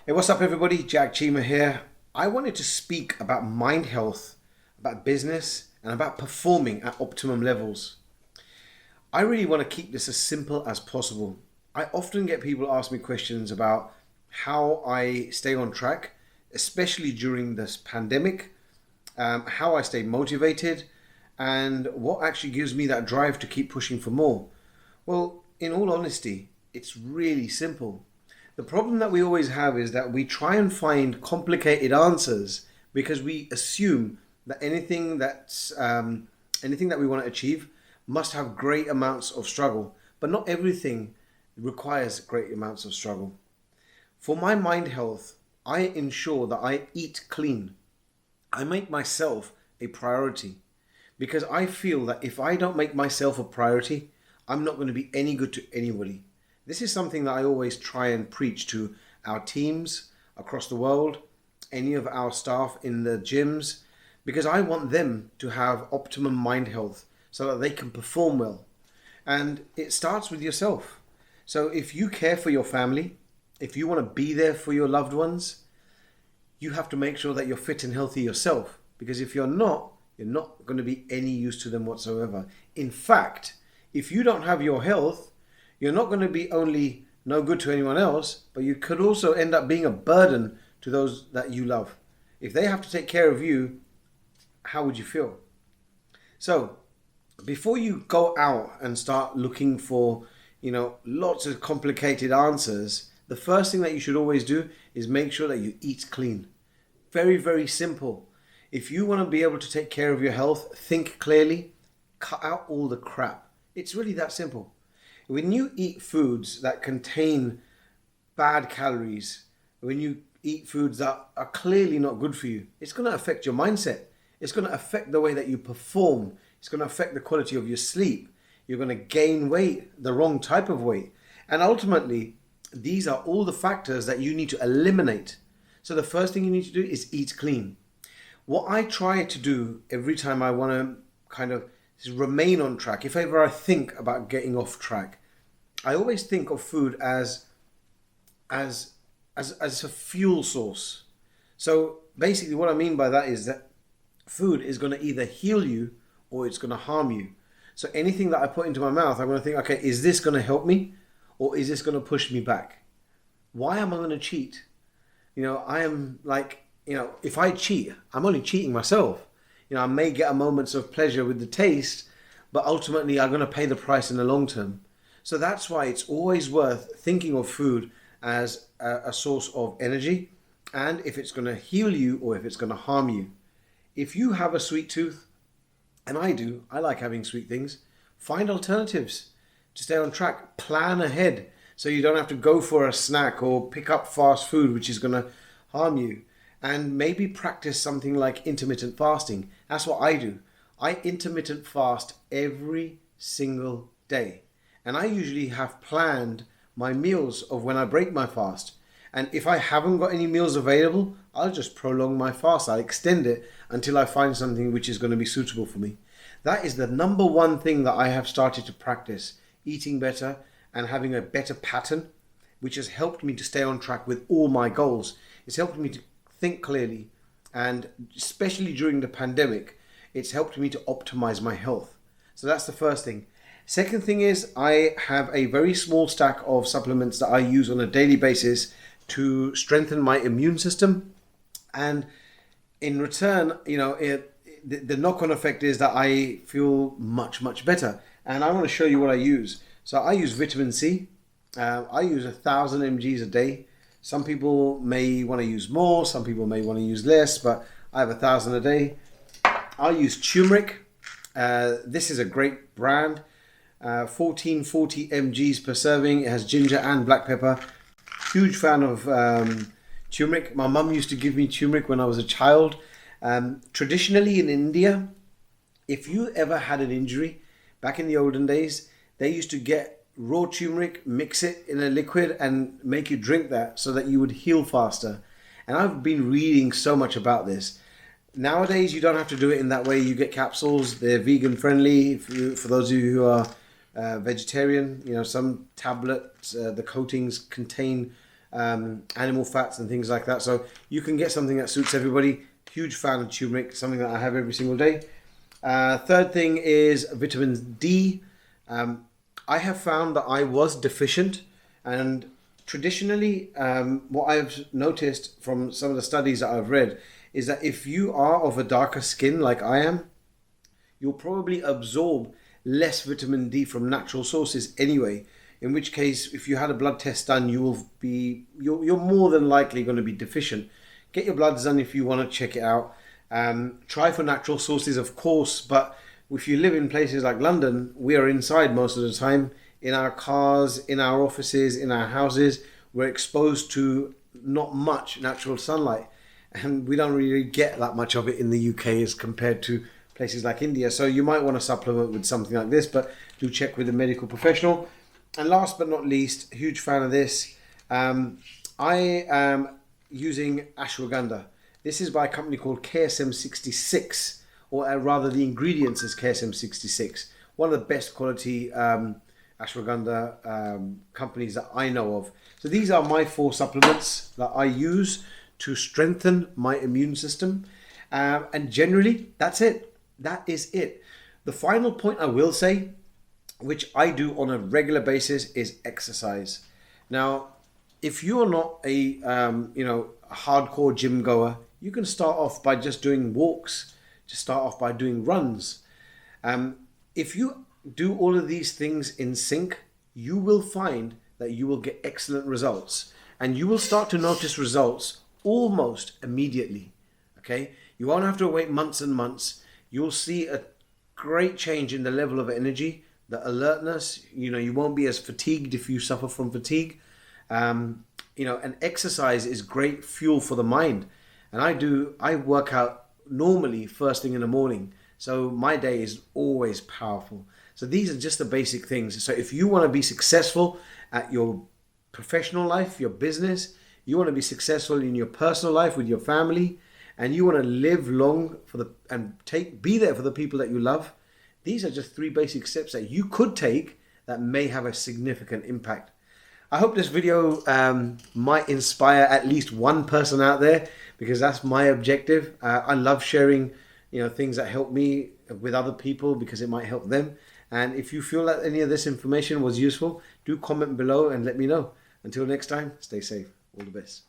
Hey, what's up, everybody? Chima here. I wanted to speak about mind health, about business, and about performing at optimum levels. I really want to keep this as simple as possible. I often get people ask me questions about how I stay on track, especially during this pandemic, how I stay motivated, and what actually gives me that drive to keep pushing for more. Well, in all honesty, it's really simple. The problem that we always have is that we try and find complicated answers because we assume that anything that we want to achieve must have great amounts of struggle, but not everything requires great amounts of struggle. For my mind health, I ensure that I eat clean. I make myself a priority because I feel that if I don't make myself a priority, I'm not going to be any good to anybody. This is something that I always try and preach to our teams across the world, any of our staff in the gyms, because I want them to have optimum mind health so that they can perform well. And it starts with yourself. So if you care for your family, if you want to be there for your loved ones, you have to make sure that you're fit and healthy yourself. Because if you're not going to be any use to them whatsoever. In fact, if you don't have your health, you're not going to be only no good to anyone else, but you could also end up being a burden to those that you love. If they have to take care of you, how would you feel? So, before you go out and start looking for, lots of complicated answers, the first thing that you should always do is make sure that you eat clean. Very, very simple. If you want to be able to take care of your health, think clearly, cut out all the crap. It's really that simple. When you eat foods that contain bad calories, when you eat foods that are clearly not good for you, it's going to affect your mindset. It's going to affect the way that you perform. It's going to affect the quality of your sleep. You're going to gain weight, the wrong type of weight. And ultimately, these are all the factors that you need to eliminate. So the first thing you need to do is eat clean. What I try to do every time I want to kind of remain on track, if ever I think about getting off track, I always think of food as a fuel source. So basically what I mean by that is that food is going to either heal you or it's going to harm you. So anything that I put into my mouth, I'm going to think, okay, is this going to help me or is this going to push me back? Why am I going to cheat? I am like, if I cheat, I'm only cheating myself. I may get a moments of pleasure with the taste, but ultimately I'm going to pay the price in the long term. So that's why it's always worth thinking of food as a source of energy and if it's going to heal you or if it's going to harm you. If you have a sweet tooth, and I like having sweet things, find alternatives to stay on track. Plan ahead so you don't have to go for a snack or pick up fast food, which is going to harm you. And maybe practice something like intermittent fasting. That's what I do. I intermittent fast every single day. And I usually have planned my meals of when I break my fast. And if I haven't got any meals available, I'll just prolong my fast. I'll extend it until I find something which is going to be suitable for me. That is the number one thing that I have started to practice. Eating better and having a better pattern, which has helped me to stay on track with all my goals. It's helped me to think clearly, and especially during the pandemic, it's helped me to optimize my health. So that's the first thing. Second thing is I have a very small stack of supplements that I use on a daily basis to strengthen my immune system. And in return, the knock-on effect is that I feel much, much better. And I want to show you what I use. So I use vitamin C. I use 1,000 mgs a day. Some people may want to use more, some people may want to use less, but I have 1,000 a day. I use turmeric. This is a great brand. 1440 mgs per serving. It has ginger and black pepper. Huge fan of turmeric. My mum used to give me turmeric when I was a child. Traditionally in India, if you ever had an injury, back in the olden days, they used to get raw turmeric, mix it in a liquid and make you drink that so that you would heal faster. And I've been reading so much about this. Nowadays, you don't have to do it in that way. You get capsules. They're vegan friendly. For those of you who are vegetarian, some tablets, the coatings contain animal fats and things like that. So you can get something that suits everybody. Huge fan of turmeric, something that I have every single day. Third thing is vitamin D. I have found that I was deficient, and traditionally what I've noticed from some of the studies that I've read is that if you are of a darker skin like I am, you'll probably absorb less vitamin D from natural sources anyway. In which case, if you had a blood test done, you're more than likely going to be deficient. Get your bloods done if you want to check it out. Try for natural sources, of course, but if you live in places like London, we are inside most of the time, in our cars, in our offices, in our houses. We're exposed to not much natural sunlight, and we don't really get that much of it in the UK as compared to places like India. So you might want to supplement with something like this, but do check with a medical professional. And last but not least, huge fan of this, I am using ashwagandha. This is by a company called KSM 66, or rather the ingredients is KSM 66. One of the best quality ashwagandha companies that I know of. So these are my 4 supplements that I use to strengthen my immune system. And generally, that's it. That is it. The final point I will say, which I do on a regular basis, is exercise. Now, if you're not a hardcore gym goer, you can start off by just doing walks. Just start off by doing runs. If you do all of these things in sync, you will find that you will get excellent results, and you will start to notice results almost immediately. Okay, you won't have to wait months and months. You'll see a great change in the level of energy, the alertness. You won't be as fatigued if you suffer from fatigue. And exercise is great fuel for the mind. And I work out normally first thing in the morning. So my day is always powerful. So these are just the basic things. So if you want to be successful at your professional life, your business, you want to be successful in your personal life with your family, and you want to live long be there for the people that you love, these are just 3 basic steps that you could take that may have a significant impact. I hope this video might inspire at least one person out there, because that's my objective. I love sharing things that help me with other people because it might help them. And if you feel that any of this information was useful, do comment below and let me know. Until next time, stay safe. All the best.